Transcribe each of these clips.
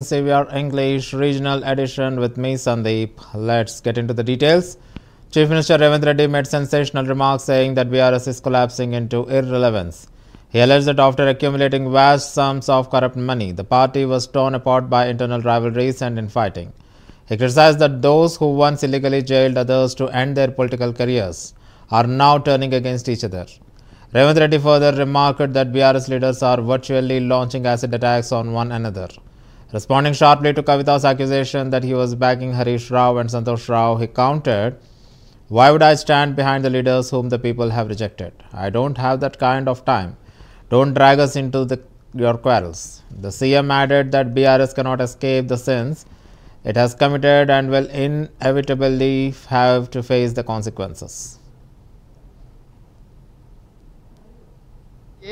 Savior English Regional Edition with me, Sandeep. Let's get into the details. Chief Minister Revant Reddy made sensational remarks saying that BRS is collapsing into irrelevance. He alleged that after accumulating vast sums of corrupt money, the party was torn apart by internal rivalries and infighting. He criticized that those who once illegally jailed others to end their political careers are now turning against each other. Revant Reddy further remarked that BRS leaders are virtually launching acid attacks on one another. Responding sharply to Kavita's accusation that he was backing Harish Rao and Santosh Rao, he countered, "Why would I stand behind the leaders whom the people have rejected? I don't have that kind of time. Don't drag us into your quarrels." The CM added that BRS cannot escape the sins it has committed and will inevitably have to face the consequences.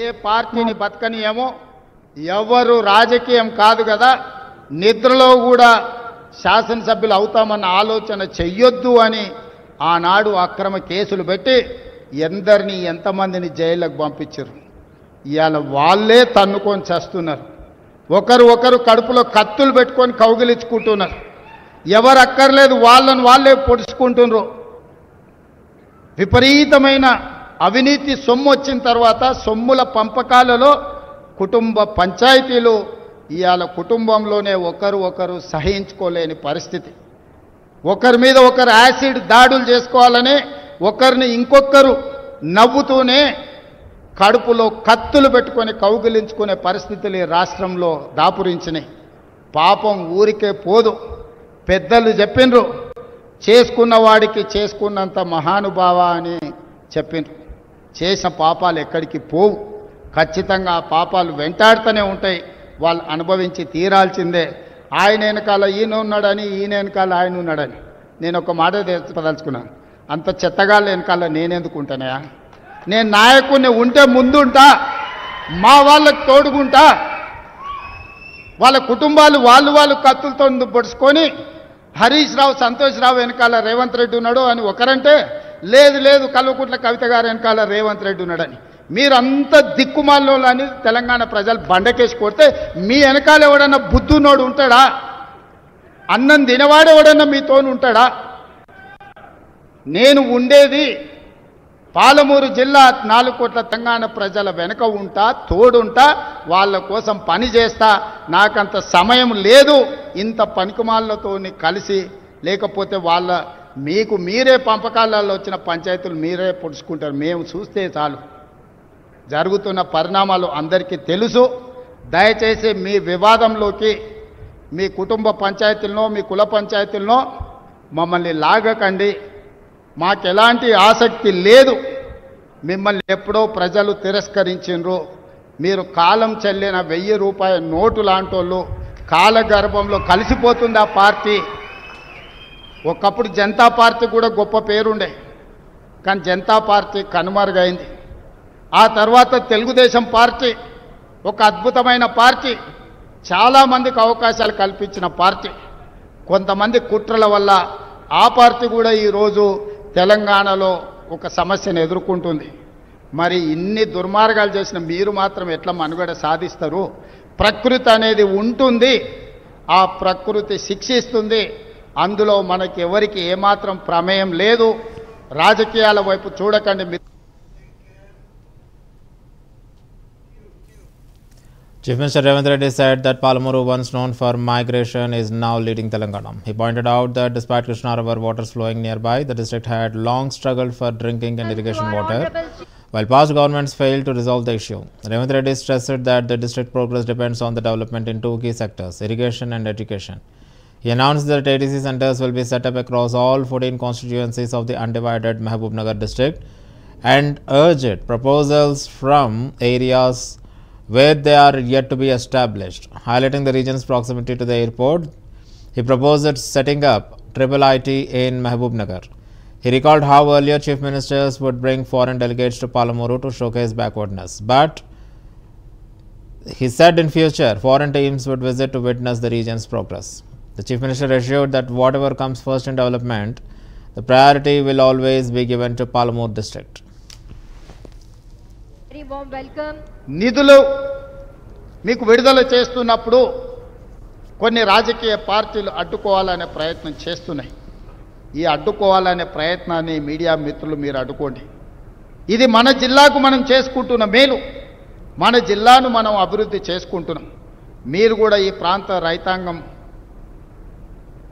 ఏ పార్టీని బతకనియేమో ఎవరు రాజకీయం కాదు కదా, నిద్రలో కూడా శాసనసభ్యులు అవుతామన్న ఆలోచన చెయ్యొద్దు అని ఆనాడు అక్రమ కేసులు పెట్టి ఎందరిని ఎంతమందిని జైలుకు పంపించారు. ఇవాళ వాళ్ళే తన్నుకొని చేస్తున్నారు. ఒకరు కడుపులో కత్తులు పెట్టుకొని కౌగిలించుకుంటున్నారు. ఎవరు అక్కర్లేదు వాళ్ళని వాళ్ళే పొడుచుకుంటున్నారు. విపరీతమైన అవినీతి సొమ్ము వచ్చిన తర్వాత సొమ్ముల పంపకాలలో కుటుంబ పంచాయతీలు ఇవాళ కుటుంబంలోనే ఒకరు సహించుకోలేని పరిస్థితి. ఒకరి మీద ఒకరు యాసిడ్ దాడులు చేసుకోవాలని ఒకరిని ఇంకొకరు నవ్వుతూనే కడుపులో కత్తులు పెట్టుకొని కౌగిలించుకునే పరిస్థితులు ఈ రాష్ట్రంలో దాపురించినాయి. పాపం ఊరికే పోదు. పెద్దలు చెప్పిండ్రు, చేసుకున్న వాడికి చేసుకున్నంత మహానుభావ అని చెప్పిండ్రు. చేసిన పాపాలు ఎక్కడికి పోవు. ఖచ్చితంగా ఆ పాపాలు వెంటాడుతూనే ఉంటాయి. వాళ్ళు అనుభవించి తీరాల్సిందే. ఆయన వెనకాల ఈయన ఉన్నాడని, ఈయన వెనకాల ఆయన ఉన్నాడని నేను ఒక మాట చెప్పదలుచుకున్నాను. అంత చెత్తగాళ్ళ వెనకాల నేనెందుకు ఉంటానయా? నేను నాయకుడిని ఉంటే ముందుంటా, మా వాళ్ళకు తోడుకుంటా. వాళ్ళ కుటుంబాలు వాళ్ళు కత్తులతో పొడుచుకొని హరీష్ రావు సంతోష్ రావు వెనకాల రేవంత్ రెడ్డి ఉన్నాడు అని ఒకరంటే, లేదు కల్వకుంట్ల కవిత గారు వెనకాల రేవంత్ రెడ్డి ఉన్నాడని. మీరంతా దిక్కుమాల్లో అని తెలంగాణ ప్రజలు బండకేసి కొడితే మీ వెనకాల ఎవడన్నా బుద్ధున్నోడు ఉంటాడా? అన్నం తినవాడు ఎవడన్నా మీతోను ఉంటాడా? నేను ఉండేది పాలమూరు జిల్లా 4 కోట్ల తెలంగాణ ప్రజల వెనక ఉంటా, తోడుంటా, వాళ్ళ కోసం పని చేస్తా. నాకంత సమయం లేదు ఇంత పనికిమాలతో కలిసి. లేకపోతే వాళ్ళ మీకు మీరే పంపకాలలో వచ్చిన పంచాయతీలు మీరే పొడుచుకుంటారు. మేము చూస్తే చాలు. జరుగుతున్న పరిణామాలు అందరికీ తెలుసు. దయచేసి మీ వివాదంలోకి మీ కుటుంబ పంచాయతీలను, మీ కుల పంచాయతీలను మమ్మల్ని లాగకండి. మాకెలాంటి ఆసక్తి లేదు. మిమ్మల్ని ఎప్పుడో ప్రజలు తిరస్కరించిండ్రు. మీరు కాలం చెల్లిన 1000 రూపాయల నోటు లాంటోళ్ళు. కాలగర్భంలో కలిసిపోతుంది ఆ పార్టీ. ఒకప్పుడు జనతా పార్టీ కూడా గొప్ప పేరుండే, కానీ జనతా పార్టీ కనుమరుగైంది. ఆ తర్వాత తెలుగుదేశం పార్టీ ఒక అద్భుతమైన పార్టీ, చాలామందికి అవకాశాలు కల్పించిన పార్టీ. కొంతమంది కుట్రల వల్ల ఆ పార్టీ కూడా ఈరోజు తెలంగాణలో ఒక సమస్యను ఎదుర్కొంటుంది. మరి ఇన్ని దుర్మార్గాలు చేసిన మీరు మాత్రం ఎట్లా మనుగడ సాధిస్తారు? ప్రకృతి అనేది ఉంటుంది, ఆ ప్రకృతి శిక్షిస్తుంది. అందులో మనకి ఎవరికి ఏమాత్రం ప్రమేయం లేదు. రాజకీయాల వైపు చూడకండి. Chief Minister Revant Reddy said that Palamuru, once known for migration, is now leading Telangana. He pointed out that despite Krishna River waters flowing nearby, the district had long struggled for drinking and irrigation water, while past governments failed to resolve the issue. Revant Reddy stressed that the district progress depends on the development in 2 key sectors, irrigation and education. He announced that ADC centers will be set up across all 14 constituencies of the undivided Mahbubnagar district and urged proposals from areas where they are yet to be established. Highlighting the region's proximity to the airport, he proposed setting up IIIT in Mahbubnagar. He recalled how earlier chief ministers would bring foreign delegates to Palamuru to showcase backwardness. But he said in future, foreign teams would visit to witness the region's progress. The chief minister assured that whatever comes first in development, the priority will always be given to Palamuru district. Very warm welcome. నిధులు మీకు విడుదల చేస్తున్నప్పుడు కొన్ని రాజకీయ పార్టీలు అడ్డుకోవాలనే ప్రయత్నం చేస్తున్నాయి. ఈ అడ్డుకోవాలనే ప్రయత్నాన్ని మీడియా మిత్రులు మీరు అడ్డుకోండి. ఇది మన జిల్లాకు మనం చేసుకుంటున్న మేలు, మన జిల్లాను మనం అభివృద్ధి చేసుకుంటున్నాం. మీరు కూడా ఈ ప్రాంత రైతాంగం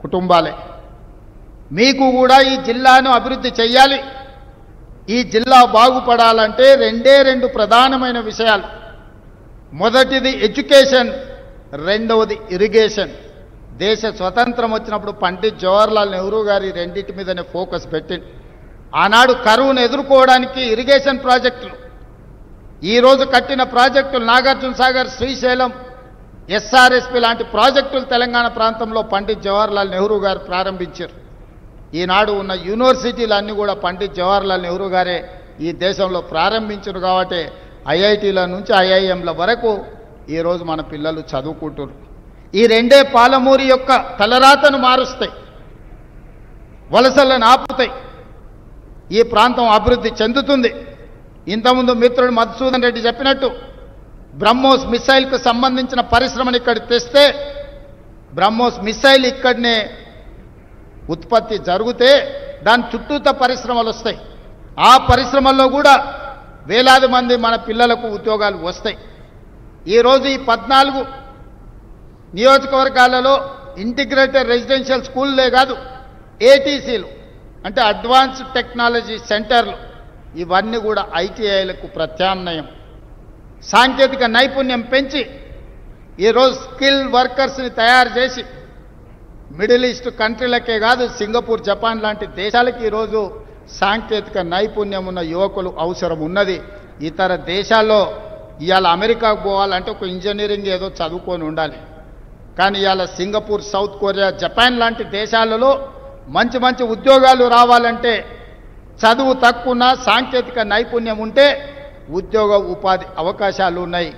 కుటుంబాలే, మీకు కూడా ఈ జిల్లాను అభివృద్ధి చేయాలి. ఈ జిల్లా బాగుపడాలంటే రెండు ప్రధానమైన విషయాలు. మొదటిది ఎడ్యుకేషన్, రెండవది ఇరిగేషన్. దేశ స్వతంత్రం వచ్చినప్పుడు పండిత్ జవహర్లాల్ నెహ్రూ గారి రెండింటి మీదనే ఫోకస్ పెట్టింది. ఆనాడు కరువును ఎదుర్కోవడానికి ఇరిగేషన్ ప్రాజెక్టులు, ఈరోజు కట్టిన ప్రాజెక్టులు నాగార్జున సాగర్, శ్రీశైలం, ఎస్ఆర్ఎస్పి లాంటి ప్రాజెక్టులు తెలంగాణ ప్రాంతంలో పండిత్ జవహర్లాల్ నెహ్రూ గారు ప్రారంభించారు. ఈనాడు ఉన్న యూనివర్సిటీలు అన్నీ కూడా పండిత్ జవహర్లాల్ నెహ్రూ గారే ఈ దేశంలో ప్రారంభించారు. కాబట్టి ఐఐటీల నుంచి ఐఐఎంల వరకు ఈరోజు మన పిల్లలు చదువుకుంటున్నారు. ఈ రెండే పాలమూరు యొక్క తలరాతను మారుస్తాయి, వలసలను ఆపుతాయి, ఈ ప్రాంతం అభివృద్ధి చెందుతుంది. ఇంతకుముందు మిత్రుడు మధుసూదన్ రెడ్డి చెప్పినట్టు బ్రహ్మోస్ మిసైల్కు సంబంధించిన పరిశ్రమను ఇక్కడ తెస్తే బ్రహ్మోస్ మిసైల్ ఇక్కడనే ఉత్పత్తి జరిగితే దాని చుట్టూత పరిశ్రమలు వస్తాయి. ఆ పరిశ్రమల్లో కూడా వేలాది మంది మన పిల్లలకు ఉద్యోగాలు వస్తాయి. ఈరోజు ఈ 14 నియోజకవర్గాలలో ఇంటిగ్రేటెడ్ రెసిడెన్షియల్ స్కూల్లే కాదు, ఏటీసీలు అంటే అడ్వాన్స్డ్ టెక్నాలజీ సెంటర్లు, ఇవన్నీ కూడా ఐటీఐలకు ప్రత్యామ్నాయం. సాంకేతిక నైపుణ్యం పెంచి ఈరోజు స్కిల్ వర్కర్స్ని తయారు చేసి మిడిల్ ఈస్ట్ కంట్రీలకే కాదు, సింగపూర్, జపాన్ లాంటి దేశాలకి ఈరోజు సాంకేతిక నైపుణ్యం ఉన్న యువకులు అవసరం ఉన్నది. ఇతర దేశాల్లో ఇవాళ అమెరికాకు పోవాలంటే ఒక ఇంజనీరింగ్ ఏదో చదువుకొని ఉండాలి. కానీ ఇవాళ సింగపూర్, సౌత్ కొరియా, జపాన్ లాంటి దేశాలలో మంచి మంచి ఉద్యోగాలు రావాలంటే చదువు తక్కువ సాంకేతిక నైపుణ్యం ఉంటే ఉద్యోగ ఉపాధి అవకాశాలు ఉన్నాయి.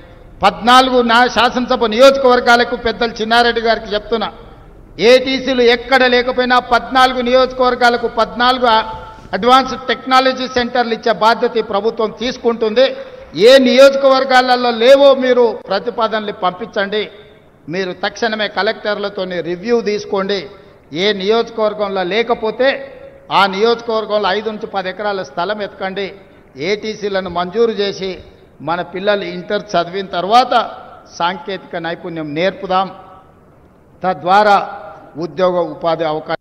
14 శాసనసభ నియోజకవర్గాలకు పెద్దలు చిన్నారెడ్డి గారికి చెప్తున్నా, ఏటీసీలు ఎక్కడ లేకపోయినా 14 నియోజకవర్గాలకు 14 అడ్వాన్స్డ్ టెక్నాలజీ సెంటర్లు ఇచ్చే బాధ్యత ఈ ప్రభుత్వం తీసుకుంటుంది. ఏ నియోజకవర్గాలలో లేవో మీరు ప్రతిపాదనలు పంపించండి. మీరు తక్షణమే కలెక్టర్లతో రివ్యూ తీసుకోండి. ఏ నియోజకవర్గంలో లేకపోతే ఆ నియోజకవర్గంలో 5 నుంచి 10 ఎకరాల స్థలం ఎత్తుకండి. ఏటీసీలను మంజూరు చేసి మన పిల్లలు ఇంటర్ చదివిన తర్వాత సాంకేతిక నైపుణ్యం నేర్పుదాం. తద్వారా ఉద్యోగ ఉపాధి అవకాశం.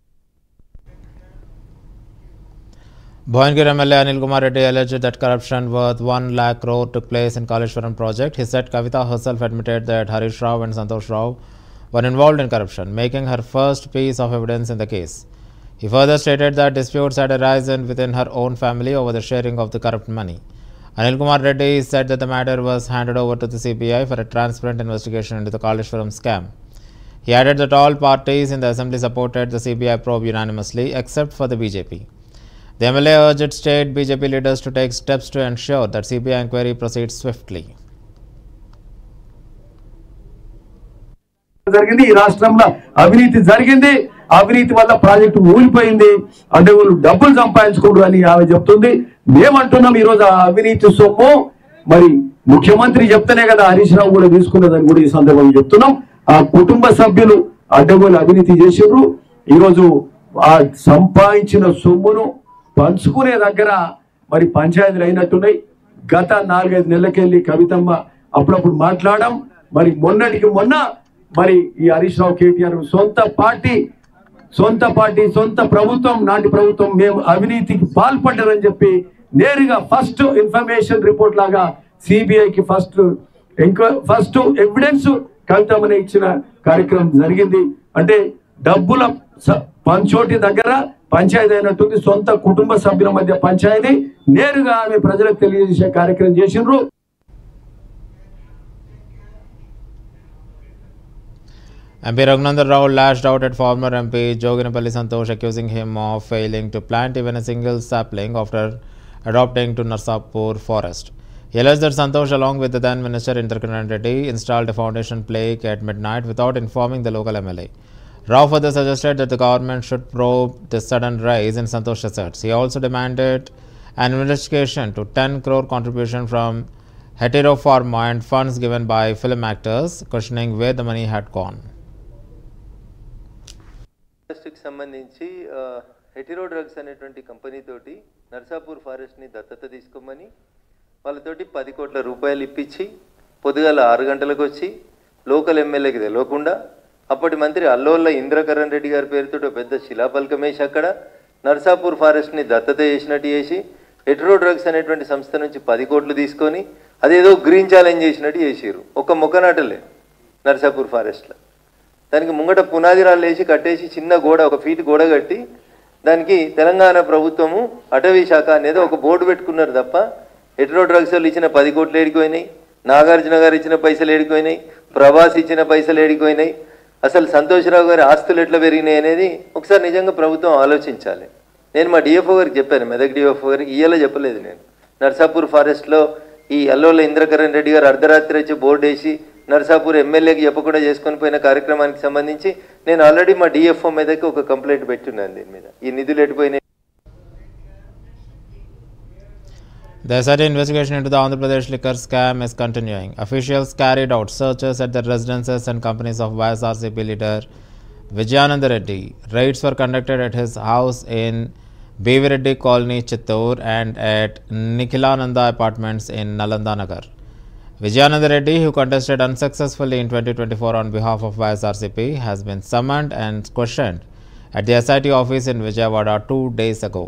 Bhavangere MLA Anil Kumar Reddy alleged that corruption worth 1 lakh crore took place in Kaleshwaram project. He said Kavita herself admitted that Harish Rao and Santosh Rao were involved in corruption, making her first piece of evidence in the case. He further stated that disputes had arisen within her own family over the sharing of the corrupt money. Anil Kumar Reddy said that the matter was handed over to the CBI for a transparent investigation into the Kaleshwaram scam. He added that all parties in the assembly supported the CBI probe unanimously except for the BJP. The MLA urged state BJP leaders to take steps to ensure that CBI inquiry proceeds swiftly. జరిగింది ఈ రాష్ట్రంలో అవినీతి జరిగింది, అవినీతి వల్ల project ఊలిపోయింది, అంటే వాళ్ళు డబ్బులు సంపాదించుకోరు అని ఆమె చెప్తుంది. మేమంటున్నాం ఈరోజు ఆ అవినీతి సొమ్ము మరి ముఖ్యమంత్రి చెప్తేనే కదా హరీష్ రావు కూడా తీసుకున్నదని కూడా ఈ సందర్భంగా చెప్తున్నాం. ఆ కుటుంబ సభ్యులు అడ్డగోలు అవినీతి చేసిర్రు. ఈరోజు ఆ సంపాదించిన సొమ్మును పంచుకునే దగ్గర మరి పంచాయతీలు అయినట్టున్నాయి. గత 4-5 నెలలకెళ్ళి కవితమ్మ అప్పుడప్పుడు మాట్లాడడం, మరి మొన్నటికి మొన్న మరి ఈ హరీష్ రావు కేటీఆర్ సొంత పార్టీ సొంత ప్రభుత్వం నాటి ప్రభుత్వం మేము అవినీతికి పాల్పడ్డారని చెప్పి నేరుగా ఫస్ట్ ఇన్ఫర్మేషన్ రిపోర్ట్ లాగా సిబిఐకి ఫస్ట్ ఎవిడెన్స్ కవితమ్మని ఇచ్చిన కార్యక్రమం జరిగింది. అంటే డబ్బుల పంచోటి దగ్గర పంచాయతీ అయినట్టుంది, సొంత కుటుంబ సభ్యుల మధ్య పంచాయతీ నేరుగా ఆమె ప్రజలకు తెలియజేసే కార్యక్రమం చేసిండ్రు. MP Raghunandan Rao lashed out at former MP Joginapalli Santosh, accusing him of failing to plant even a single sapling after adopting to Narsapur forest. He alleged that Santosh, along with the then Minister Indrakinran Reddy, installed a foundation plaque at midnight without informing the local MLA. Rao further suggested that the government should probe the sudden rise in Santosh assets. He also demanded an investigation to 10 crore contribution from Hetero Pharma and funds given by film actors, questioning where the money had gone. ఫారెస్ట్కి సంబంధించి Hetero drugs అనేటువంటి company తోటి నర్సాపూర్ ఫారెస్ట్ని దత్తత తీసుకోమని వాళ్ళతోటి 10 కోట్ల రూపాయలు ఇప్పించి పొద్దుగాల 6 గంటలకు వచ్చి లోకల్ ఎమ్మెల్యేకి తెలియకుండా అప్పటి మంత్రి అల్లోళ్ళ ఇంద్రకరణ్ రెడ్డి గారి పేరుతో పెద్ద శిలాఫలకం వేసి అక్కడ నర్సాపూర్ ఫారెస్ట్ని దత్తత చేసినట్టు చేసి హెటిరో డ్రగ్స్ అనేటువంటి సంస్థ నుంచి 10 కోట్లు తీసుకొని అదేదో గ్రీన్ ఛాలెంజ్ చేసినట్టు చేసిరు. ఒక మొక్కనాటలే నర్సాపూర్ ఫారెస్ట్లో. దానికి ముంగట పునాది రాళ్ళు వేసి కట్టేసి చిన్న గోడ 1 ఫీట్ గోడ కట్టి దానికి తెలంగాణ ప్రభుత్వము అటవీ శాఖ అనేది ఒక బోర్డు పెట్టుకున్నారు తప్ప హెటిరో డ్రగ్స్ వాళ్ళు ఇచ్చిన 10 కోట్లు ఏడిపోయినాయి, నాగార్జున గారు ఇచ్చిన పైసలు ఏడిపోయినాయి, ప్రభాస్ ఇచ్చిన పైసలు ఏడిపోయినాయి, అసలు సంతోషరావు గారి ఆస్తులు ఎట్లా పెరిగినాయి అనేది ఒకసారి నిజంగా ప్రభుత్వం ఆలోచించాలి. నేను మా డిఎఫ్ఓ గారికి చెప్పాను, మెదక్ డిఎఫ్ఓ గారికి ఇయ్యేలా చెప్పలేదు. నేను నర్సాపూర్ ఫారెస్ట్లో ఈ అల్లోళ్ళ ఇంద్రకరణ్ రెడ్డి గారు అర్ధరాత్రి వచ్చి బోర్డు వేసి నర్సాపూర్ ఎమ్మెల్యేకి చెప్పకుండా చేసుకొని పోయిన కార్యక్రమానికి సంబంధించి నేను ఆల్రెడీ మా డిఎఫ్ఓ మీదకి ఒక కంప్లైంట్ పెట్టున్నాను. దీని మీద ఈ నిధులు ఎటుపోయినాయి. The SIT investigation into the Andhra Pradesh liquor scam is continuing. Officials carried out searches at the residences and companies of YSRCP leader Vijayananda Reddy. Raids were conducted at his house in Bevireddy Colony, Chittoor, and at Nikhilananda Apartments in Nalanda Nagar. Vijayananda Reddy, who contested unsuccessfully in 2024 on behalf of YSRCP, has been summoned and questioned at the SIT office in Vijayawada 2 days ago.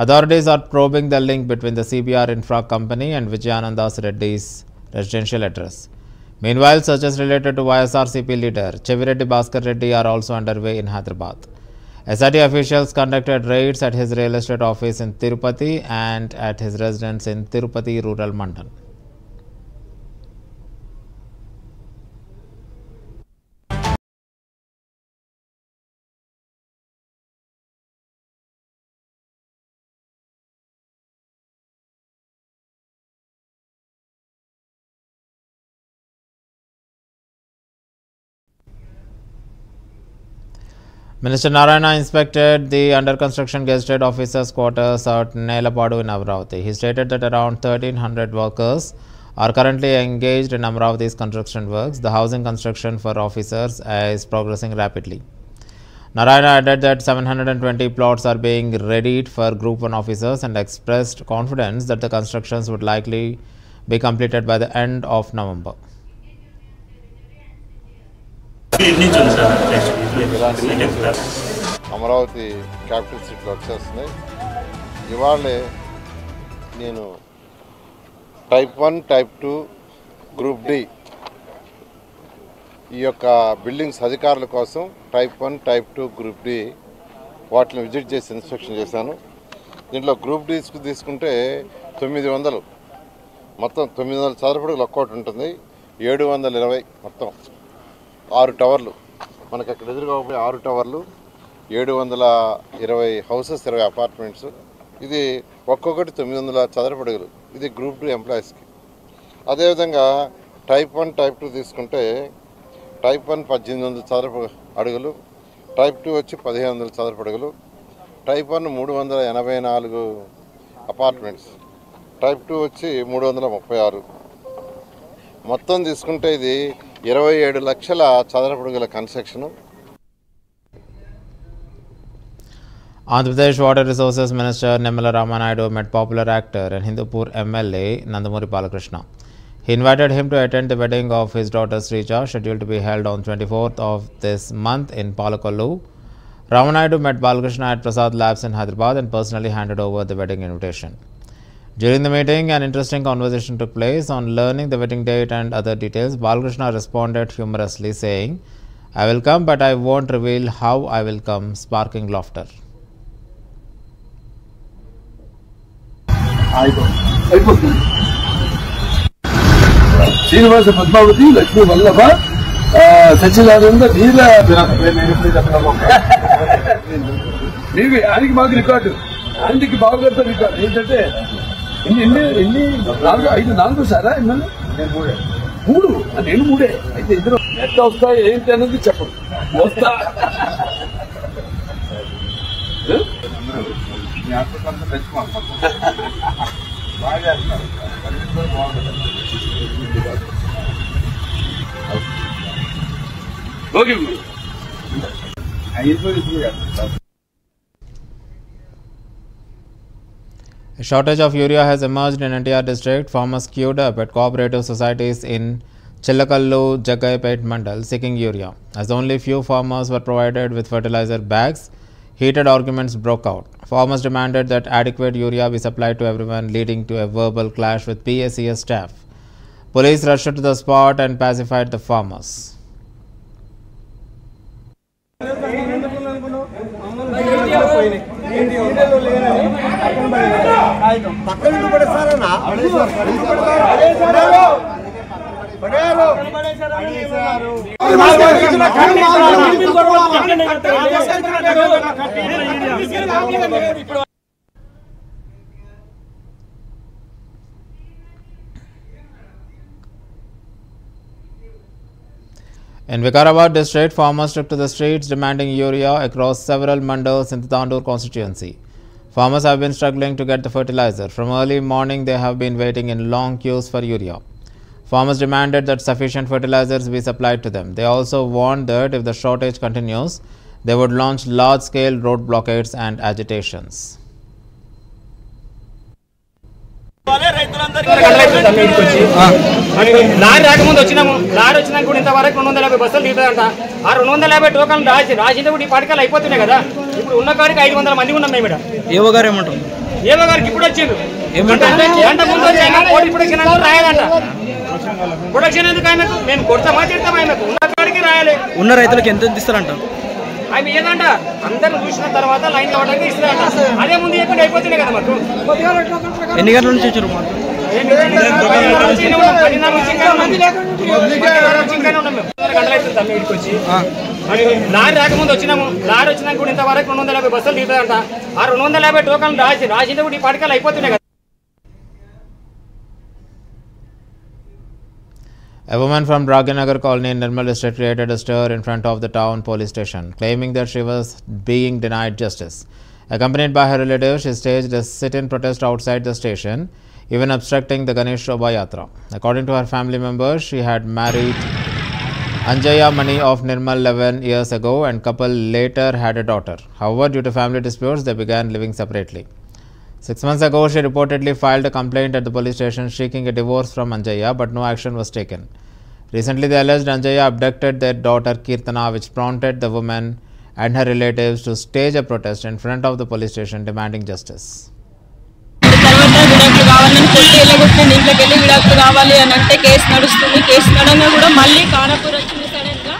Authorities are probing the link between the CBR Infra Company and Vijayananda Reddy's residential address. Meanwhile, searches related to YSRCP leader Chevireddy Bhaskar Reddy are also underway in Hyderabad. SIT officials conducted raids at his real estate office in Tirupati and at his residence in Tirupati Rural Mandal. Minister Narayana inspected the under construction gazetted officers' quarters at Nelapadu in Amravati. He stated that around 1,300 workers are currently engaged in Amravati's construction works. The housing construction for officers is progressing rapidly. Narayana added that 720 plots are being readied for Group 1 officers and expressed confidence that the constructions would likely be completed by the end of November. Amaravati capital సిటీలో వచ్చేస్తున్నాయి. ఇవాళే నేను type 1, type 2, group D ఈ యొక్క buildings అధికారుల కోసం type 1, type 2, group D వాటిని visit చేసి ఇన్స్పెక్షన్ చేశాను. దీంట్లో గ్రూప్ డి తీసుకుంటే 900 మొత్తం 900 చదరపడుగులు ఒక్కోటి ఉంటుంది. 720 మొత్తం 6 టవర్లు మనకు అక్కడ ఎదురుగా 6 టవర్లు, 720 హౌసెస్, 20 అపార్ట్మెంట్స్. ఇది ఒక్కొక్కటి 900 చదరపడుగులు. ఇది గ్రూప్ 2 ఎంప్లాయీస్కి. అదేవిధంగా టైప్ 1, టైప్ 2 తీసుకుంటే టైప్ 1 1800 చదరపు అడుగులు, టైప్ 2 వచ్చి 1500 చదరపడుగులు, టైప్ 1 384 అపార్ట్మెంట్స్, టైప్ 2 వచ్చి 336. మొత్తం తీసుకుంటే ఇది 27 లక్షల చదరపడుగుల construction. Andhra Pradesh Water Resources Minister Nirmala Ramanaidu met popular actor and Hindupur MLA Nandamuri Balakrishna. He invited him to attend the wedding of his daughter Srija, scheduled to be held on 24th of this month in Palakollu. Ramanaidu met Balakrishna at Prasad Labs in Hyderabad and personally handed over the wedding invitation. During the meeting, an interesting conversation took place. On learning the wedding date and other details, Balakrishna responded humorously saying, "I will come, but I won't reveal how I will come," sparking laughter. Srinivasa Padmavathi Lakshmi Vallabha Satyanarayana Veera నీవి ఆయనకి మాకు record, ఆయనకి బావగారితో record ఏంటంటే ఎన్ని 4 సారా ఎన్నో 3 నేను 3 అయితే ఇద్దరు ఎట్లా వస్తాయి ఏంటి అనేది చెప్పడు. వస్తా okay A shortage of urea has emerged in NTR district. Farmers queued up at cooperative societies in Chillakallu, Jagaipet Mandal seeking urea. As only few farmers were provided with fertilizer bags, heated arguments broke out. Farmers demanded that adequate urea be supplied to everyone, leading to a verbal clash with PACS staff. Police rushed to the spot and pacified the farmers. In Vikarabad district, farmers took to the streets demanding urea across several mandals in the Tandur constituency. Farmers have been struggling to get the fertilizer. From early morning, they have been waiting in long queues for urea. Farmers demanded that sufficient fertilizers be supplied to them. They also warned that if the shortage continues, they would launch large-scale road blockades and agitations. Lorry రాకముందు వచ్చినాము. Lorry వచ్చినాక కూడా ఇంతవరకు 250 బస్సులు దిగుతాయంట. ఆ 250 టోకన్లు రాసింటే కూడా ఈ పాటికలు అయిపోతున్నాయి కదా. ఇప్పుడు ఉన్న కాడికి 500 మంది ఉన్నాం మేము. ఏవో గారు ఏమంటారు? ఏవో గారికి ఇప్పుడు వచ్చిండు. గంట ముందు వచ్చి కోటి ప్రొడక్షన్ రాయాలంట. ప్రొడక్షన్ ఎందుకు ఆయనకు? మేము కొడతామా తిడతామా? ఆయనకు ఉన్న కాడికి రాయాలి. ఉన్న రైతులకు ఎంత ఇస్తారంట? అవి ఏదంట అందరూ చూసిన తర్వాత లైన్ ఇవ్వడానికి ఇస్తారంట. అదే ముందు ఎప్పుడు అయిపోతున్నాయి కదా మాకు. ఎన్ని గంటల నుంచి వచ్చారు? లారీ రాకముందు వచ్చినాము. లారీ వచ్చినాక కూడా ఇంతవరకు 250 బస్సులు దిగుతాయంట. ఆ 250 టోకన్లు రాసింటే కూడా ఈ పాటికలు అయిపోతున్నాయి కదా. A woman from Raginagar colony in Nirmal district created a stir in front of the town police station, claiming that she was being denied justice. Accompanied by her relatives, she staged a sit-in protest outside the station, even obstructing the Ganesh Shobha Yatra. According to her family members, she had married Anjaya Mani of Nirmal 11 years ago and couple later had a daughter. However, due to family disputes, they began living separately. 6 months ago, she reportedly filed a complaint at the police station seeking a divorce from Anjaya, but no action was taken. Recently, they alleged Anjaya abducted their daughter Kirtana, which prompted the woman and her relatives to stage a protest in front of the police station demanding justice. తర్వాత విడాకులు కావాలని కొట్టి వెళ్ళగొట్టింది. ఇంట్లోకి వెళ్ళి విడాకులు కావాలి అని అంటే కేసు నడుస్తుంది. కేసు నడంగా కూడా మళ్ళీ కానపూర్ వచ్చింది. సడన్గా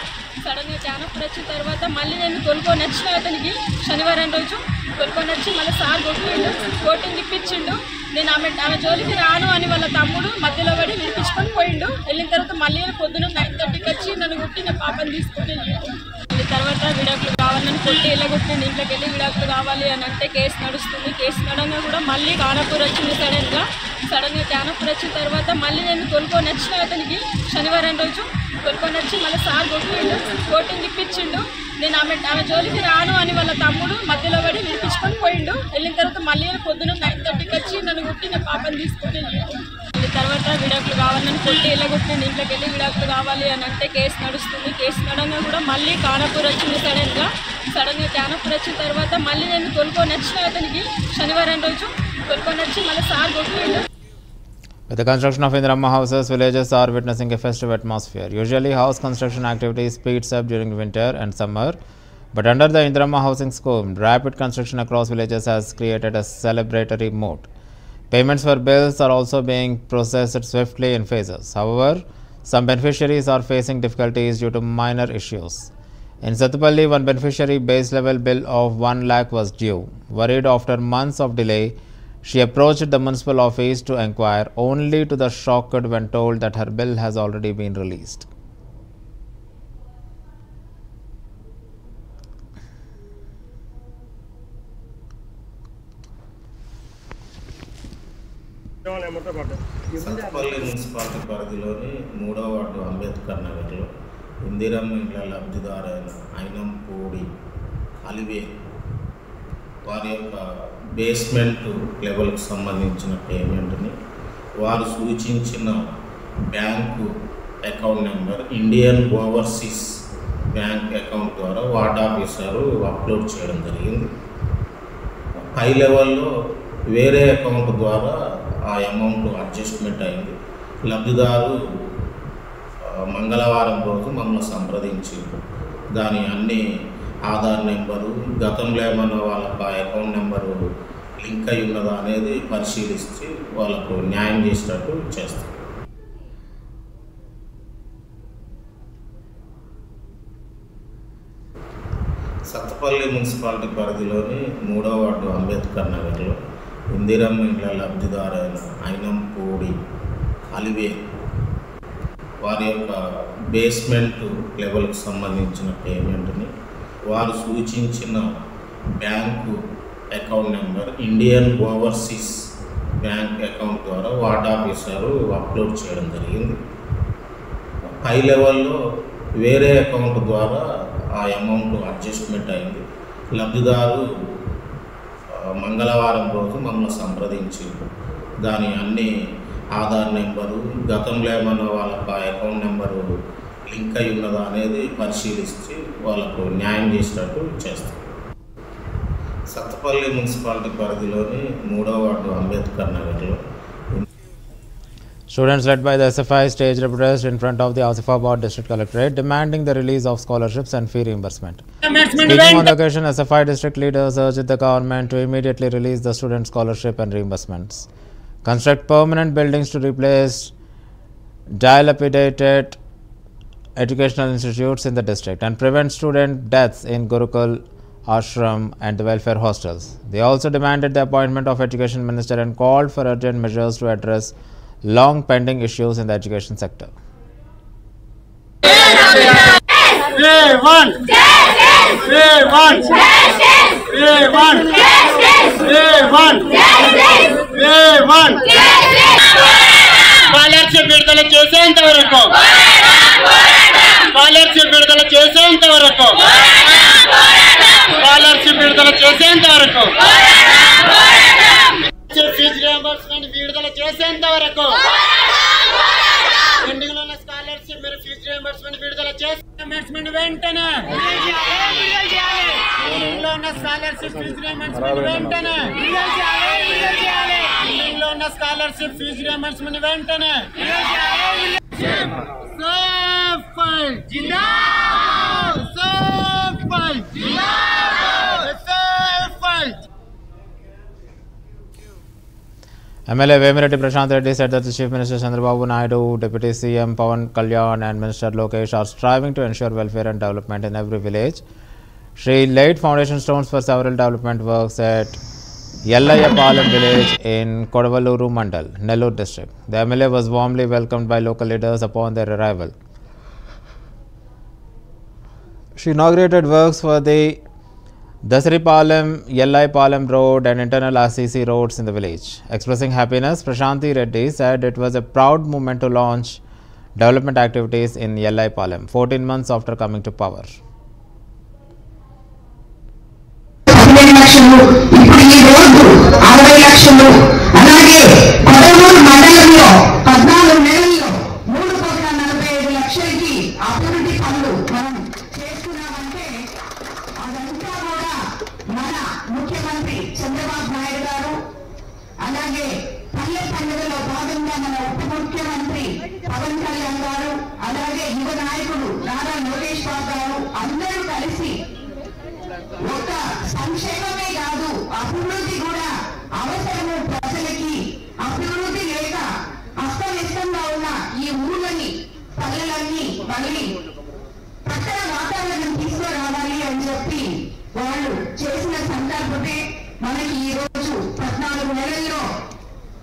కానపూర్ వచ్చిన తర్వాత మళ్ళీ నేను కొనుక్కొని వచ్చిన అతనికి శనివారం రోజు కొనుక్కొని వచ్చి మళ్ళీ సార్ కొట్టిండు. కోటింగ్ ఇప్పించిండు. నేను ఆమె జోలికి రాను అని వాళ్ళ తమ్ముడు మధ్యలో పడి వినిపించుకొని పోయిండు. వెళ్ళిన తర్వాత మళ్ళీ పొద్దున 9:30కి వచ్చి నన్ను కొట్టి నా పాపని తీసుకొని తర్వాత విడాకులు కావాలని కొట్టి వెళ్ళగొట్టింది. ఇంట్లోకి వెళ్ళి విడాకులు కావాలి అని అంటే కేసు నడుస్తుంది. కేసు నడంగా కూడా మళ్ళీ కానపూర్ వచ్చింది. సడన్గా కానపూర్ వచ్చిన తర్వాత మళ్ళీ నేను కొనుక్కొని వచ్చిన అతనికి శనివారం రోజు కొనుక్కొని వచ్చి మళ్ళీ సార్ కొట్టిండు. కోటింగ్ ఇప్పించిండు. నేను ఆమె జోలికి రాను అని వాళ్ళ తమ్ముడు మధ్యలో పడి వినిపించుకొని పోయిండు. వెళ్ళిన తర్వాత మళ్ళీ పొద్దున 9:30కి వచ్చి నన్ను కొట్టి నా పాపని తీసుకొని తర్వాత విడాకులు కావాలని కొట్టి వెళ్ళగొట్టింది. ఇంట్లోకి వెళ్ళి విడాకులు కావాలి అని అంటే కేసు నడుస్తుంది. కేసు నడంగా కూడా మళ్ళీ కానపూర్ వచ్చింది. సడన్గా కానపూర్ వచ్చిన తర్వాత మళ్ళీ నేను కొనుక్కొని వచ్చిన అతనికి శనివారం రోజు కొనుక్కొని వచ్చి మళ్ళీ సార్ కొట్టిండు. With the construction of Indrama houses, villages are witnessing a festive atmosphere. Usually, house construction activity speeds up during winter and summer, but under the Indrama housing scheme, rapid construction across villages has created a celebratory mood. Payments for bills are also being processed swiftly in phases. However, some beneficiaries are facing difficulties due to minor issues. In Satupalli, one beneficiary base level bill of 1 lakh was due. Worried after months of delay, she approached the municipal office to inquire, only to the shocked when told that her bill has already been released. Sathupalli municipality పరిధిలోని 3వ ward Ambedkar నగర్లో ఇందిరమ్మ ఇండ్ల లబ్ధిదారైన అయినంపూడి అలివే వారి యొక్క basement లెవెల్కి సంబంధించిన పేమెంట్ని వారు సూచించిన bank account number Indian overseas bank account ద్వారా వార్డ్ ఆఫీసరు అప్లోడ్ చేయడం జరిగింది. హై లెవెల్లో వేరే అకౌంట్ ద్వారా ఆ అమౌంట్ అడ్జస్ట్మెంట్ అయింది. లబ్ధిదారు మంగళవారం రోజు మమ్మల్ని సంప్రదించి దాని అన్ని ఆధార్ నెంబరు, గతంలో ఏమన్నా వాళ్ళకు ఆ అకౌంట్ నెంబరు లింక్ అయి ఉన్నదా అనేది పరిశీలించి వాళ్ళకు న్యాయం చేసేటట్టు చేస్తాం. సత్తపల్లి మున్సిపాలిటీ పరిధిలోని 3వ వార్డు అంబేద్కర్ నగర్లో ఇందిరమ్మ ఇండ్ల లబ్ధిదారైన ఐనంపూడి అలివే వారి యొక్క బేస్మెంట్ లెవెల్కి సంబంధించిన పేమెంట్ని వారు సూచించిన bank account number Indian overseas bank account ద్వారా వార్డ్ ఆఫీసరు అప్లోడ్ చేయడం జరిగింది. హై లెవెల్లో వేరే అకౌంట్ ద్వారా ఆ అమౌంట్ అడ్జస్ట్మెంట్ అయింది. లబ్ధిదారు మంగళవారం రోజు మమ్మల్ని సంప్రదించి దాని అన్ని ఆధార్ నెంబరు, గతంలో ఏమన్నా వాళ్ళకు ఆ అకౌంట్ నెంబరు లింక్ అయి ఉన్నదా అనేది పరిశీలించి వాళ్ళకు న్యాయం చేసేటట్టు చేస్తాం. సత్తపల్లి మున్సిపాలిటీ పరిధిలోని 3వ వార్డు అంబేద్కర్ నగర్లో Students led by the SFI staged a protest in front of the Asifabad District Collectorate demanding the release of scholarships and fee reimbursement. Speaking on the occasion, SFI district leaders urged the government to immediately release the student scholarship and reimbursements, construct permanent buildings to replace dilapidated educational institutes in the district, and prevent student deaths in Gurukul Ashram and the welfare hostels. They also demanded the appointment of Education Minister and called for urgent measures to address long pending issues in the education sector. Scholarship విడుదల చేసేంత వరకు scholarship విడుదల చేసేంత వరకు scholarship విడుదల చేసేంత వరకు fee reimbursement విడుదల చేసేంత వరకు పెండింగ్ లో ఉన్న స్కాలర్షిప్ మీరు ఫీజు రియంబర్స్మెంట్ విడుదల చేసే వెంటనే పెండింగ్ లో ఉన్న స్కాలర్షిప్ ఫీజు రియంబర్స్మెంట్ వెంటనే పెండింగ్ లో ఉన్న స్కాలర్షిప్ ఫీజు రియంబర్స్మెంట్ వెంటనే MLA Vemireddy Prashant Reddy said that the Chief Minister Chandrababu Naidu, Deputy CM Pawan Kalyan and Minister Lokesh are striving to ensure welfare and development in every village. She laid foundation stones for several development works at Yellayapalam village in Kodavaluru Mandal, Nellore district. The MLA was warmly welcomed by local leaders upon their arrival. She inaugurated works for the Dasaripalam, Yellayapalam road and internal RCC roads in the village. Expressing happiness, Prashanti Reddy said it was a proud moment to launch development activities in Yellayapalam 14 months after coming to power. ముఖ్యమంత్రి చంద్రబాబు నాయుడు గారు అలాగే పల్లె పండుగలో భాగంగా మన ఉప ముఖ్యమంత్రి పవన్ కళ్యాణ్ గారు అలాగే యువ నాయకుడు నారా లోకేష్ బాబు గారు అందరూ కలిసి ఒక సంక్షేమమే కాదు అభివృద్ధి కూడా అవసరము. ప్రజలకి అభివృద్ధి లేక అస్తవ్యస్తంగా ఉన్న ఈ ఊళ్ళని పల్లెలన్నీ మళ్ళీ పట్టణ వాతావరణం తీసుకురావాలి అని చెప్పి వాళ్ళు చేసిన సందర్భమే మనకి ఈ రోజు 14 నెలల్లో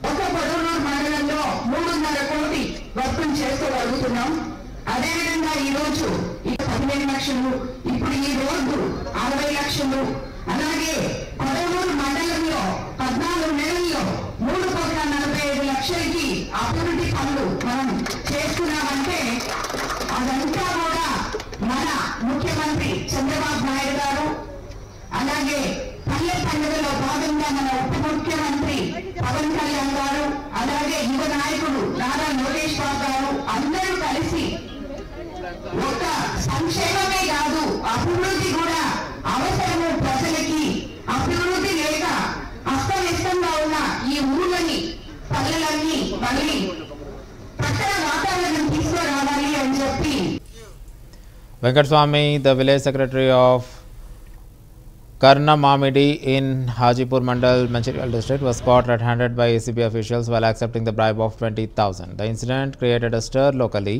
ఒక పొడవూరు మండలంలో 3.5 కోటి వర్కులు చేసుకోగలుగుతున్నాం. అదేవిధంగా ఈ రోజు 15 లక్షలు, ఇప్పుడు ఈ రోజు 60 లక్షలు, అలాగే పొడవూరు మండలంలో 14 నెలల్లో 3.45 లక్షలకి అభివృద్ధి పనులు మనం చేస్తున్నామంటే అదంతా కూడా మన ముఖ్యమంత్రి చంద్రబాబు నాయుడు గారు అలాగే పల్లె పండుగలో భాగంగా మన ఉప ముఖ్యమంత్రి పవన్ కళ్యాణ్ గారు అలాగే యువ నాయకుడు నారా లోకేష్ బాబు గారు అందరూ కలిసి ఒక సంక్షేమమే కాదు అభివృద్ధి కూడా అవసరము ప్రజలకి. అభివృద్ధి లేక అస్తవ్యస్తంగా ఉన్న ఈ ఊళ్ళని పల్లెలన్నీ మళ్ళీ పట్టణ వాతావరణం తీసుకురావాలి అని చెప్పి Venkateswamy, the village secretary of Karna Mamidi in Hajipur Mandal, Mancherial district, was caught red-handed by ACB officials while accepting the bribe of 20,000. The incident created a stir locally.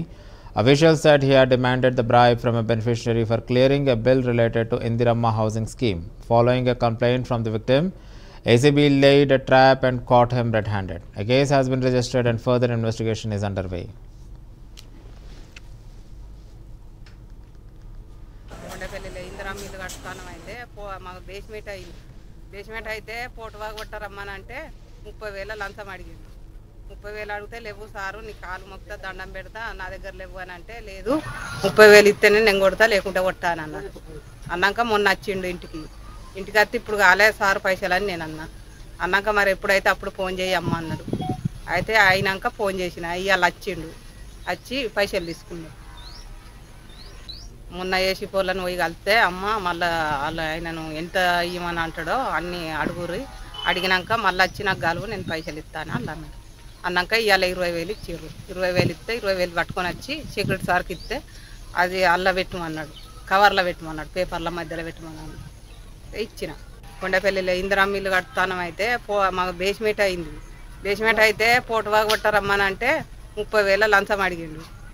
Officials said he had demanded the bribe from a beneficiary for clearing a bill related to Indiramma housing scheme. Following a complaint from the victim, ACB laid a trap and caught him red-handed. A case has been registered and further investigation is underway. ఇల్లు కట్టుతానం అయితే మాకు basement అయితే పోటువాగు కొట్టారమ్మనంటే 30,000 లంచం అడిగింది. 30,000 అడిగితే లేవు sir నీ కాలు మొక్తా దండం పెడతా నా దగ్గర లేవు అని అంటే లేదు 30,000 ఇస్తేనే నేను కొడతా లేకుంటే కొట్టాను అన్నాడు. అన్నాక మొన్న వచ్చిండు ఇంటికి వస్తే ఇప్పుడు కాలే సారు పైసలు అని నేను అన్నాక మరి ఎప్పుడైతే అప్పుడు ఫోన్ చేయి అమ్మ అన్నాడు. అయితే అయినాక ఫోన్ చేసిన ఇవాళ వచ్చిండు వచ్చి పైసలు తీసుకున్నాడు. మొన్న ఏసీ పోలను పోయి కలిస్తే అమ్మ మళ్ళీ వాళ్ళు ఆయనను ఎంత ఇవ్వమని అంటాడో అన్నీ అడిగినాక మళ్ళీ వచ్చి నాకు గలువు నేను పైసలు ఇస్తాను వాళ్ళు అన్నాడు. అన్నాక ఇవాళ 20,000 ఇచ్చారు. 20,000 ఇస్తే 20,000 పట్టుకొని వచ్చి సెక్యూరిటీ సార్కి ఇస్తే అది అల్ల పెట్టమన్నాడు, కవర్లో పెట్టమన్నాడు, పేపర్ల మధ్యలో పెట్టమన్నాడు. ఇచ్చిన కొండపల్లిలో ఇందిరమ్మ ఇల్లు కట్టుతానం అయితే మాకు బేస్మెంట్ అయింది. బేస్మెంట్ అయితే పోటువాగు కొట్టారమ్మనంటే 30,000 లంచం అడిగిండు.